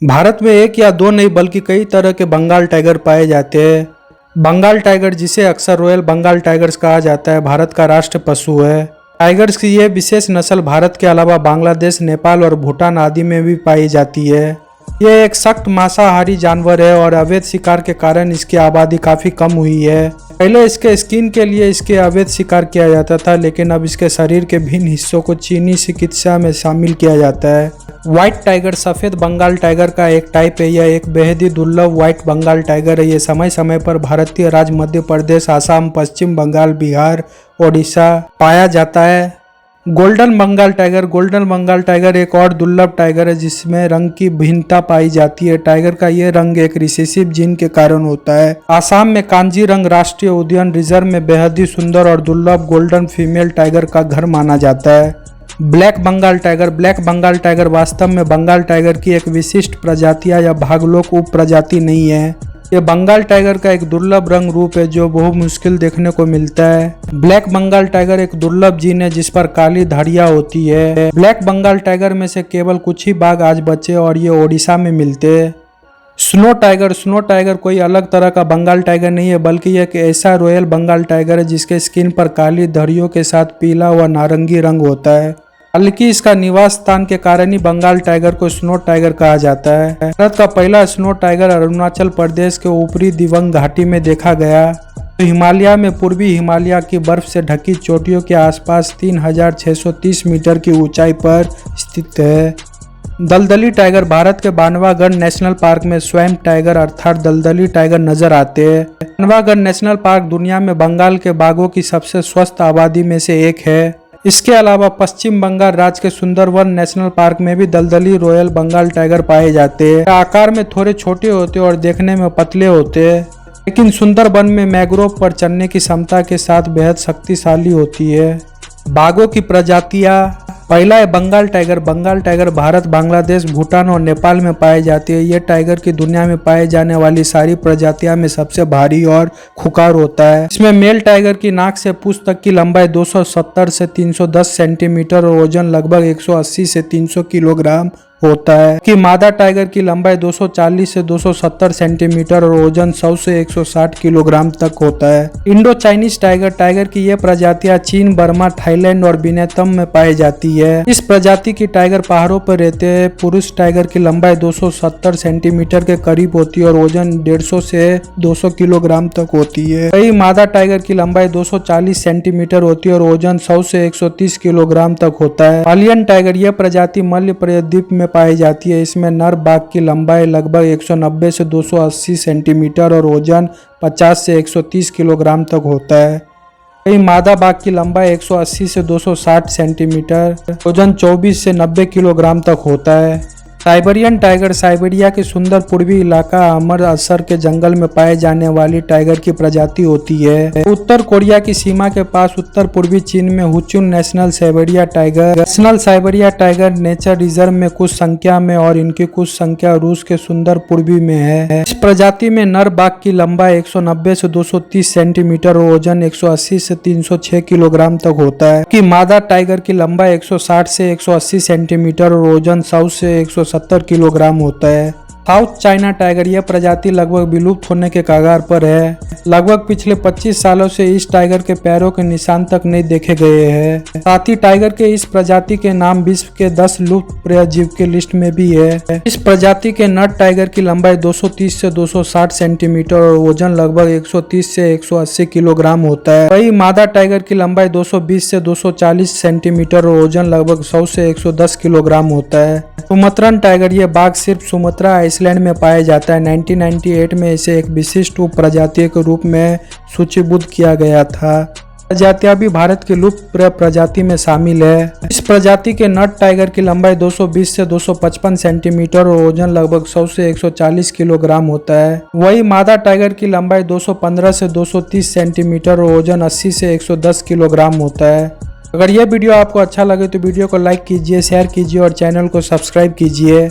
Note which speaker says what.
Speaker 1: भारत में एक या दो नहीं बल्कि कई तरह के बंगाल टाइगर पाए जाते हैं। बंगाल टाइगर, जिसे अक्सर रॉयल बंगाल टाइगर्स कहा जाता है, भारत का राष्ट्र पशु है। टाइगर्स की यह विशेष नस्ल भारत के अलावा बांग्लादेश, नेपाल और भूटान आदि में भी पाई जाती है। यह एक सख्त मांसाहारी जानवर है और अवैध शिकार के कारण इसकी आबादी काफी कम हुई है। पहले इसके स्किन के लिए इसके अवैध शिकार किया जाता था, लेकिन अब इसके शरीर के भिन्न हिस्सों को चीनी चिकित्सा में शामिल किया जाता है। व्हाइट टाइगर सफेद बंगाल टाइगर का एक टाइप है। यह एक बेहद ही दुर्लभ व्हाइट बंगाल टाइगर है। ये समय समय पर भारतीय राज्य मध्य प्रदेश, आसाम, पश्चिम बंगाल, बिहार, ओडिशा पाया जाता है। गोल्डन बंगाल टाइगर एक और दुर्लभ टाइगर है जिसमें रंग की भिन्नता पाई जाती है। टाइगर का यह रंग एक रिसेसिव जीन के कारण होता है। आसाम में कांजीरंग राष्ट्रीय उद्यान रिजर्व में बेहद ही सुंदर और दुर्लभ गोल्डन फीमेल टाइगर का घर माना जाता है। ब्लैक बंगाल टाइगर वास्तव में बंगाल टाइगर की एक विशिष्ट प्रजाति या भागलोक उप प्रजाति नहीं है। ये बंगाल टाइगर का एक दुर्लभ रंग रूप है जो बहुत मुश्किल देखने को मिलता है। ब्लैक बंगाल टाइगर एक दुर्लभ जीन है जिस पर काली धड़ियां होती है। ब्लैक बंगाल टाइगर में से केवल कुछ ही बाघ आज बचे और ये ओडिशा में मिलते हैं। स्नो टाइगर कोई अलग तरह का बंगाल टाइगर नहीं है, बल्कि एक ऐसा रॉयल बंगाल टाइगर है जिसके स्किन पर काली धड़ियों के साथ पीला व नारंगी रंग होता है। बल्कि इसका निवास स्थान के कारण ही बंगाल टाइगर को स्नो टाइगर कहा जाता है। भारत का पहला स्नो टाइगर अरुणाचल प्रदेश के ऊपरी दिबांग घाटी में देखा गया। तो हिमालय में पूर्वी हिमालय की बर्फ से ढकी चोटियों के आसपास 3630 मीटर की ऊंचाई पर स्थित है। दलदली टाइगर भारत के बांधवगढ़ नेशनल पार्क में स्वयं टाइगर अर्थात दलदली टाइगर नजर आते हैं। बांधवगढ़ नेशनल पार्क दुनिया में बंगाल के बाघों की सबसे स्वस्थ आबादी में से एक है। इसके अलावा पश्चिम बंगाल राज्य के सुंदरवन नेशनल पार्क में भी दलदली रॉयल बंगाल टाइगर पाए जाते हैं। आकार में थोड़े छोटे होते और देखने में पतले होते हैं, लेकिन सुंदरवन में मैंग्रोव पर चलने की क्षमता के साथ बेहद शक्तिशाली होती है। बाघों की प्रजातियां, पहला है बंगाल टाइगर भारत, बांग्लादेश, भूटान और नेपाल में पाए जाती है। यह टाइगर की दुनिया में पाए जाने वाली सारी प्रजातियां में सबसे भारी और खुखार होता है। इसमें मेल टाइगर की नाक से पूंछ तक की लंबाई 270 से 310 सेंटीमीटर और वजन लगभग 180 से 300 किलोग्राम होता है कि मादा टाइगर की लंबाई 240 से 270 सेंटीमीटर और वजन 100 से 160 किलोग्राम तक होता है। इंडो चाइनीज टाइगर की यह प्रजातियां चीन, बर्मा, थाईलैंड और वियतनाम में पाई जाती है। इस प्रजाति की टाइगर पहाड़ों पर रहते हैं। पुरुष टाइगर की लंबाई 270 सेंटीमीटर के करीब होती है और वजन 150 से 200 किलोग्राम तक होती है। वही मादा टाइगर की लंबाई 240 सेंटीमीटर होती है और वजन 100 से 130 किलोग्राम तक होता है। पालियन टाइगर यह प्रजाति मध्य प्रदेश में पाई जाती है। इसमें नर बाघ की लंबाई लगभग 190 से 280 सेंटीमीटर और वजन 50 से 130 किलोग्राम तक होता है। वही मादा बाघ की लंबाई 180 से 260 सेंटीमीटर, वजन 24 से 90 किलोग्राम तक होता है। साइबेरियन टाइगर साइबेरिया के सुंदर पूर्वी इलाका अमृतसर के जंगल में पाए जाने वाली टाइगर की प्रजाति होती है। उत्तर कोरिया की सीमा के पास उत्तर पूर्वी चीन में Hunchun national Siberia tiger nature reserve में कुछ संख्या में और इनकी कुछ संख्या रूस के सुंदर पूर्वी में है। इस प्रजाति में नर बाघ की लंबाई 190 से 230 सेंटीमीटर और वजन 180 से 306 किलोग्राम तक होता है कि मादा टाइगर की लंबाई 160 से 180 सेंटीमीटर और वजन 100 से 170 किलोग्राम होता है। साउथ चाइना टाइगर यह प्रजाति लगभग विलुप्त होने के कगार पर है। लगभग पिछले 25 सालों से इस टाइगर के पैरों के निशान तक नहीं देखे गए हैं। साथ ही टाइगर के इस प्रजाति के नाम विश्व के 10 लुप्त प्राय जीव के लिस्ट में भी है। इस प्रजाति के नर टाइगर की लंबाई 230 से 260 सेंटीमीटर और वजन लगभग 130 से 180 किलोग्राम होता है। वही मादा टाइगर की लंबाई 220 से 240 सेंटीमीटर और वजन लगभग 100 से 110 किलोग्राम होता है। सुमत्रन टाइगर यह बाघ सिर्फ सुमत्रा आइसलैंड में पाया जाता है। 1998 में इसे एक विशिष्ट उप प्रजाति के रूप में सूचीबद्ध किया गया था। प्रजातियां भी भारत की लुप्त प्रजाति में शामिल है। इस प्रजाति के नर टाइगर की लंबाई 220 से 255 सेंटीमीटर और वजन लगभग 100 से 140 किलोग्राम होता है। वही मादा टाइगर की लंबाई 215 से 230 सेंटीमीटर और वजन 80 से 110 किलोग्राम होता है। अगर यह वीडियो आपको अच्छा लगे तो वीडियो को लाइक कीजिए, शेयर कीजिए और चैनल को सब्सक्राइब कीजिए।